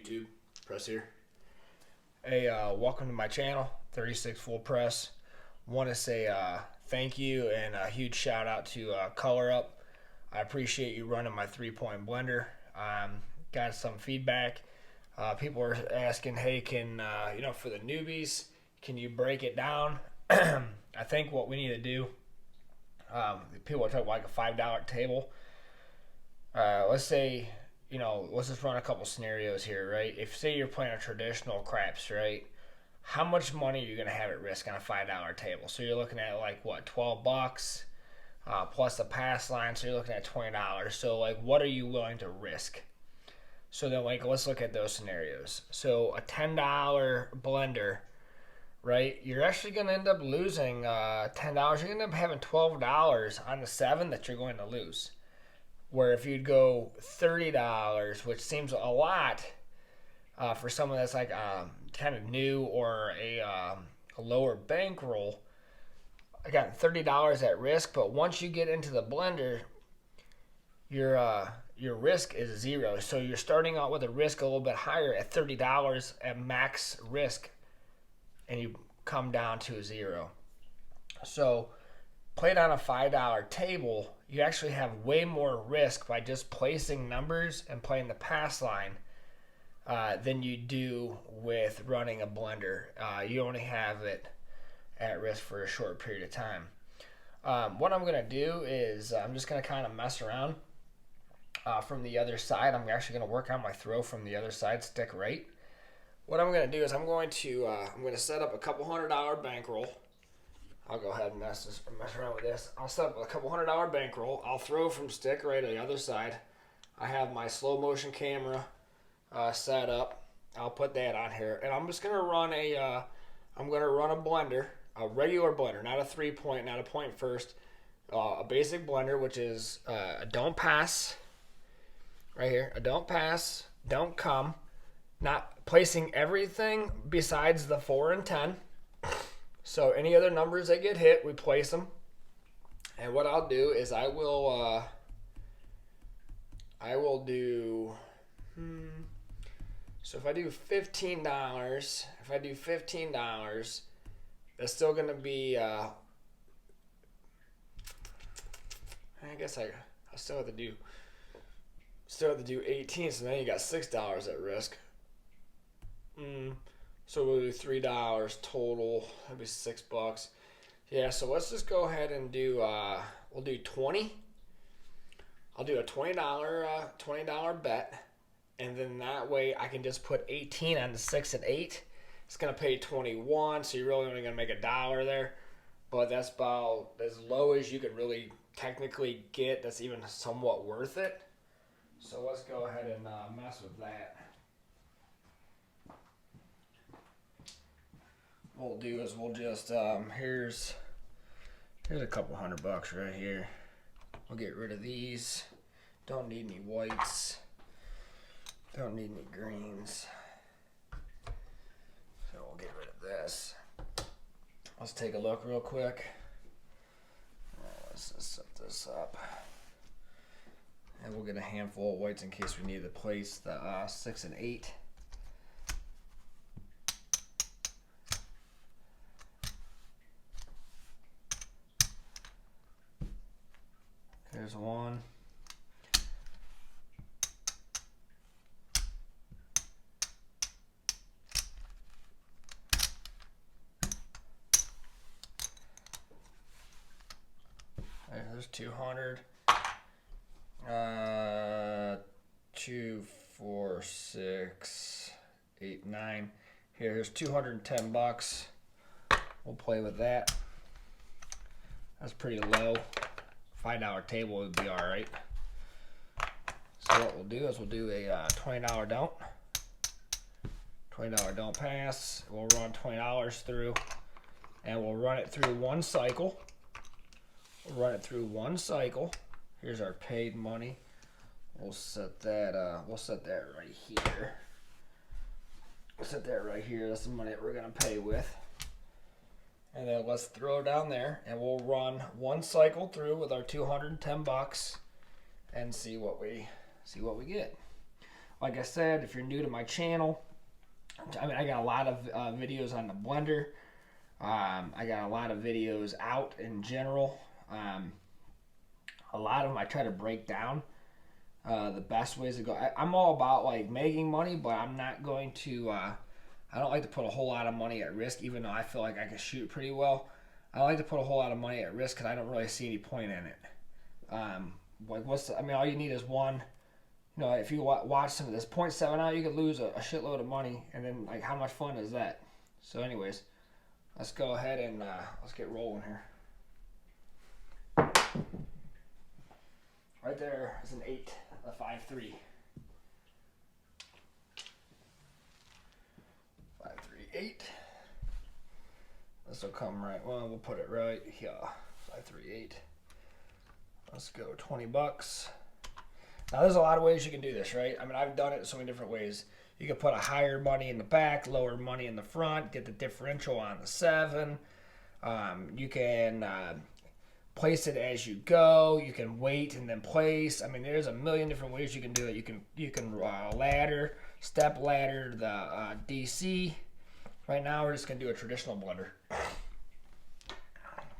YouTube? Press here. Hey, welcome to my channel, 36 Full Press. Want to say thank you and a huge shout out to Color Up. I appreciate you running my 3-point blender. Got some feedback. People are asking, hey, can for the newbies, can you break it down? I think what we need to do, people are talking like a $5 table. Let's say, let's just run a couple scenarios here, right? If say you're playing a traditional craps, right? How much money are you going to have at risk on a $5 table? So you're looking at like what, $12 plus the pass line, so you're looking at $20. So like, what are you willing to risk? So then like, let's look at those scenarios. So a $10 blender, right? You're actually going to end up losing $10. You're going to end up having $12 on the 7 that you're going to lose. Where if you'd go $30, which seems a lot for someone that's like kind of new or a lower bankroll, I got $30 at risk. But once you get into the blender, your risk is zero. So you're starting out with a risk a little bit higher at $30 at max risk, and you come down to zero. So played on a $5 table, you actually have way more risk by just placing numbers and playing the pass line than you do with running a blender. You only have it at risk for a short period of time. What I'm going to do is I'm just going to kind of mess around from the other side. I'm actually going to work on my throw from the other side, stick right. What I'm going to do is I'm going to set up a couple $100 bankroll. I'll go ahead and mess around with this. I'll set up a couple $100 bankroll. I'll throw from stick right to the other side. I have my slow motion camera set up. I'll put that on here, and I'm just gonna run a blender, a regular blender, not a 3-point, not a point first, a basic blender, which is a don't pass right here, a don't pass, don't come, not placing everything besides the 4 and 10. So any other numbers that get hit, we place them. And what I'll do is I will do, so if I do $15, that's still going to be, I guess I still have to do 18, so then you got $6 at risk. So we'll do $3 total. That'd be $6. Yeah, so let's just go ahead and do we'll do 20. I'll do a $20 bet, and then that way I can just put 18 on the 6 and 8. It's gonna pay 21, so you're really only gonna make $1 there. But that's about as low as you could really technically get. That's even somewhat worth it. So let's go ahead and mess with that. What we'll do is we'll just here's a couple $100 right here. We'll get rid of these. Don't need any whites. Don't need any greens. So we'll get rid of this. Let's take a look real quick. Let's just set this up, and we'll get a handful of whites in case we need to place the 6 and 8. There's one. There's 200. 2, 4, 6, 8, 9. Here's $210. We'll play with that. That's pretty low. $5 table would be all right. So what we'll do is we'll do a $20 don't. $20 don't pass. We'll run $20 through, and we'll run it through one cycle. Here's our paid money. We'll set that right here. That's the money that we're gonna pay with. And then let's throw down there, and we'll run one cycle through with our $210 and see what we get. Like I said, if you're new to my channel, I mean, I got a lot of videos on the blender. I got a lot of videos out in general. A lot of them I try to break down the best ways to go. I'm all about like making money, but I'm not going to. I don't like to put a whole lot of money at risk, even though I feel like I can shoot pretty well. I don't like to put a whole lot of money at risk because I don't really see any point in it. Like I mean, all you need is one. You know, if you watch some of this 0.7 out, you could lose a shitload of money, and then like how much fun is that? So, anyways, let's go ahead and let's get rolling here. Right there is an 8, a 5-3. 5-3-8. This will come right. Well, we'll put it right here. 5-3-8. Let's go. $20. Now, there's a lot of ways you can do this, right? I mean, I've done it so many different ways. You can put a higher money in the back, lower money in the front, get the differential on the 7. You can place it as you go. You can wait and then place. I mean, there's a million different ways you can do it. You can ladder, step ladder the DC. Right now, we're just gonna do a traditional blender,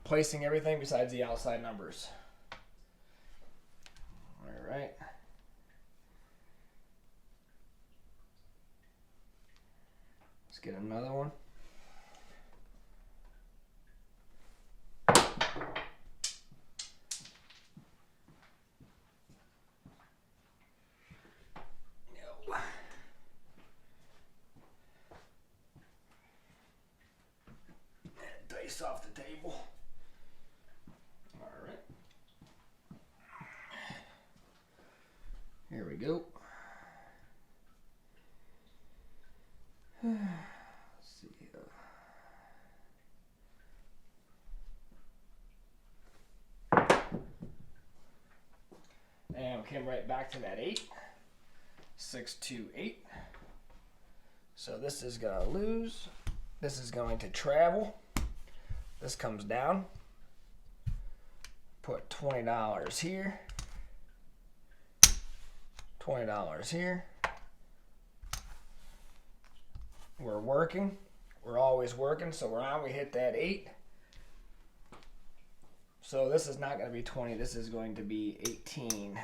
placing everything besides the outside numbers. All right. Let's get another one. Dice off the table. All right. Here we go. Let's see. And we came right back to that 8. 6-2-8. So this is going to lose. This is going to travel. This comes down. Put $20 here. $20 here. We're working. We're always working. So we're on. We hit that 8. So this is not going to be 20. This is going to be 18.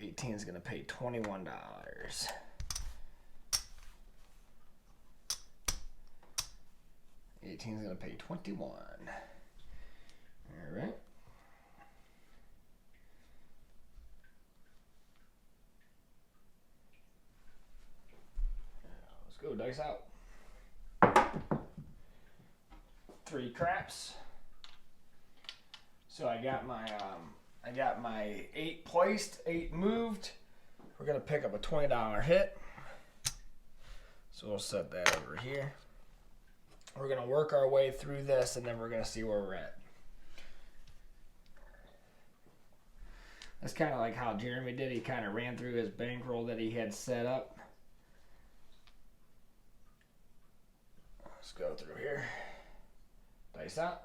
18 is going to pay $21. 18 is going to pay 21. All right. Let's go. Dice out. 3 craps. So I got my 8 placed, 8 moved. We're gonna pick up a $20 hit. So we'll set that over here. We're gonna work our way through this, and then we're gonna see where we're at. That's kind of like how Jeremy did. He kind of ran through his bankroll that he had set up. Let's go through here. Dice out.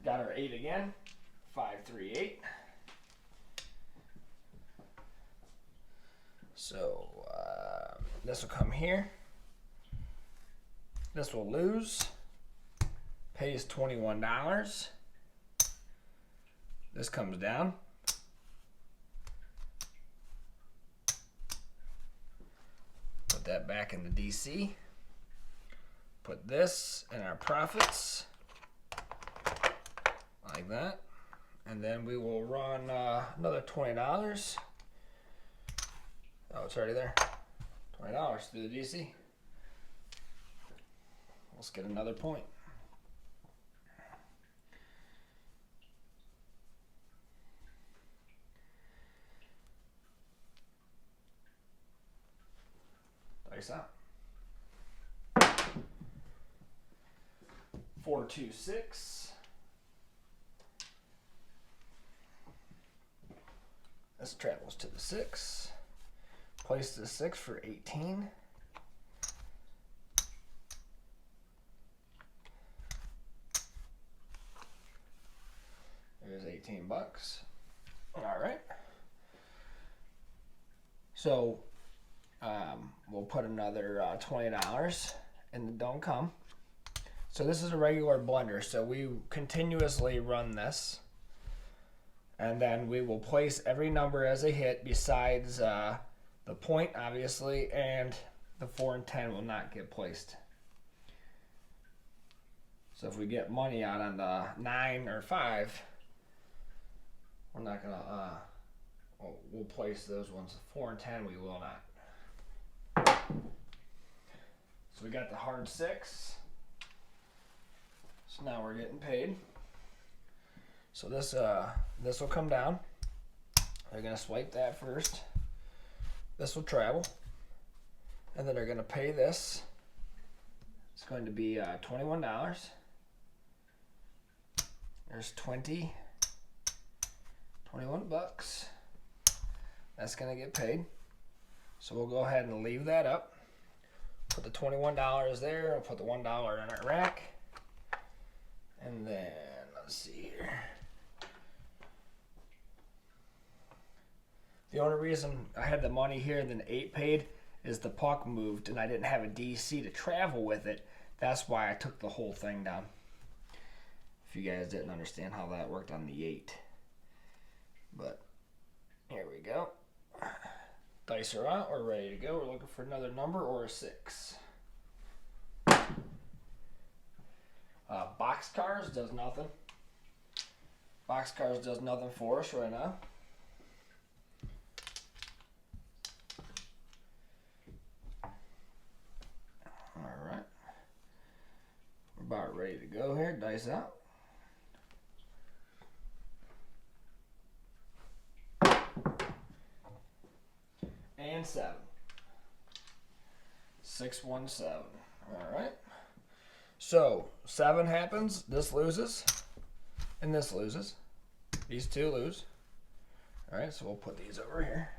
Got our 8 again. 5-3-8. So this will come here. This will lose. Pays $21. This comes down. Put that back in the DC. Put this in our profits. Like that. And then we will run another $20. Oh, it's already there. $20 through the DC. Let's get another point. Dice out. 4-2-6. This travels to the 6. Place the 6 for 18. There's 18. 18 bucks. All right. So we'll put another $20 in the don't come. So this is a regular blender. So we continuously run this. And then we will place every number as a hit besides the point, obviously, and the 4 and 10 will not get placed. So if we get money out on the 9 or 5, we're not going to, we'll place those ones. 4 and 10, we will not. So we got the hard 6. So now we're getting paid. So this will come down. They're gonna swipe that first. This will travel, and then they're gonna pay this. It's going to be $21. There's 21 bucks. That's gonna get paid. So we'll go ahead and leave that up. Put the $21 there. I'll put the $1 in our rack, and then let's see here. The only reason I had the money here and then 8 paid is the puck moved and I didn't have a DC to travel with it. That's why I took the whole thing down. If you guys didn't understand how that worked on the 8. But here we go. Dice are out. We're ready to go. We're looking for another number or a 6. Boxcars does nothing. Boxcars does nothing for us right now. Alright. We're about ready to go here. Dice out. And 7. 617. Alright. So 7 happens, this loses, and this loses. These two lose. Alright, so we'll put these over here.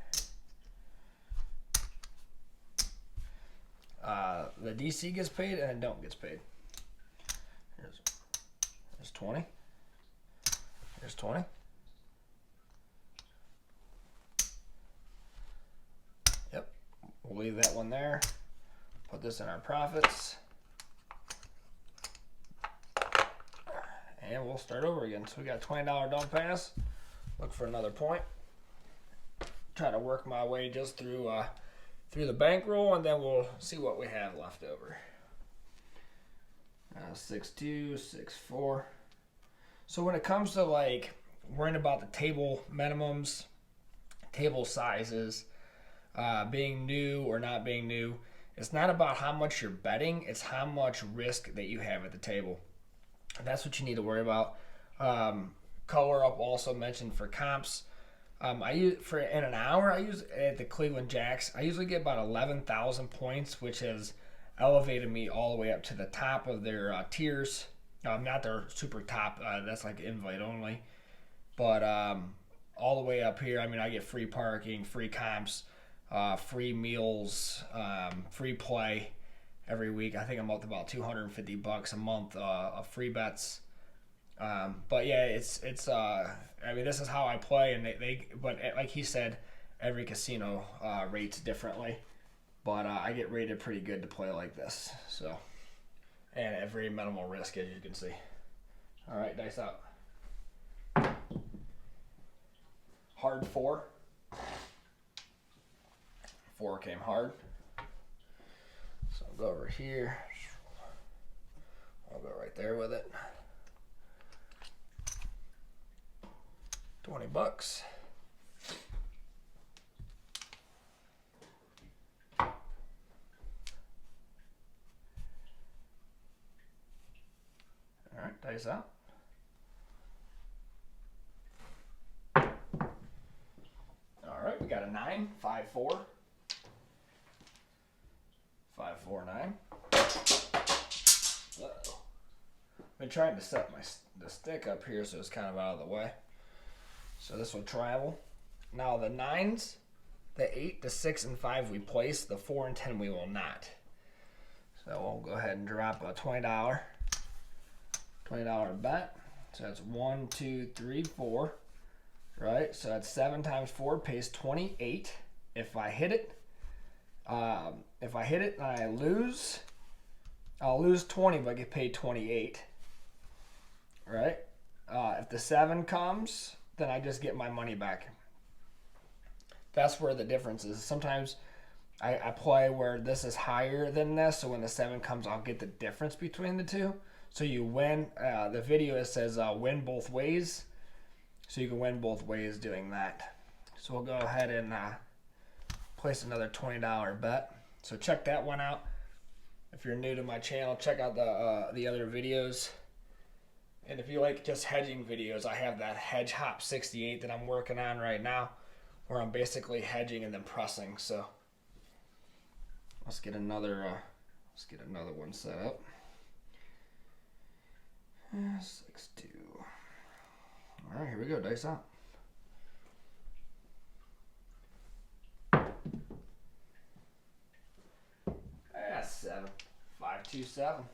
The DC gets paid and then don't gets paid. Here's 20. Here's 20. Yep. We'll leave that one there. Put this in our profits. And we'll start over again. So we got $20 don't pass. Look for another point. Try to work my way just through the bankroll, and then we'll see what we have left over. 6-2, 6-4. So when it comes to like worrying about the table minimums, table sizes, being new or not being new, it's not about how much you're betting, it's how much risk that you have at the table. That's what you need to worry about. Color up also mentioned for comps. I use for in an hour. I use at the Cleveland Jacks. I usually get about 11,000 points, which has elevated me all the way up to the top of their tiers. Not their super top. That's like invite only, but all the way up here. I mean, I get free parking, free comps, free meals, free play every week. I think I'm up to about $250 a month of free bets. But yeah, it's I mean, this is how I play, and but like he said, every casino rates differently, but I get rated pretty good to play like this. So, and at very minimal risk, as you can see. All right, dice out. Hard 4. 4 came hard. So I'll go over here. I'll go right there with it. 20 bucks. All right, dice out. All right, we got a 9, 5-4. 5-4-9. Uh-oh. I've been trying to set the stick up here so it's kind of out of the way. So this will travel. Now the 9s, the 8, the 6, and 5 we place. The 4 and 10 we will not. So we'll go ahead and drop a $20 bet. So that's 1, 2, 3, 4. Right? So that's 7 times 4 pays 28. If I hit it, and I lose, I'll lose 20, but I get paid 28. Right? If the 7 comes, then I just get my money back. That's where the difference is. Sometimes I play where this is higher than this, so when the 7 comes, I'll get the difference between the two. So you win. The video, it says win both ways. So you can win both ways doing that. So we'll go ahead and place another $20 bet. So check that one out. If you're new to my channel, check out the other videos. And if you like just hedging videos, I have that Hedge Hop 68 that I'm working on right now, where I'm basically hedging and then pressing. So let's get another one set up. 6-2. All right, here we go. Dice out. That's 7. 5, 2, 7.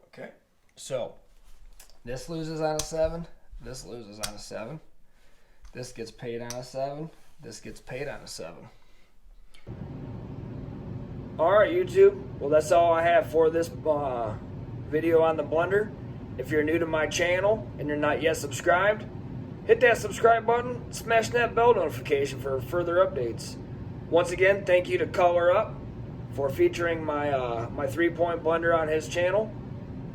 Okay. So this loses on a 7. This loses on a 7. This gets paid on a 7. This gets paid on a 7. All right, YouTube. Well, that's all I have for this video on the blender. If you're new to my channel and you're not yet subscribed, hit that subscribe button, smash that bell notification for further updates. Once again, thank you to Color Up for featuring my my 3-point blender on his channel.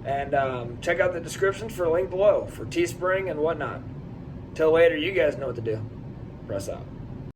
And check out the descriptions for a link below for Teespring and whatnot. Till later, you guys know what to do. Press out.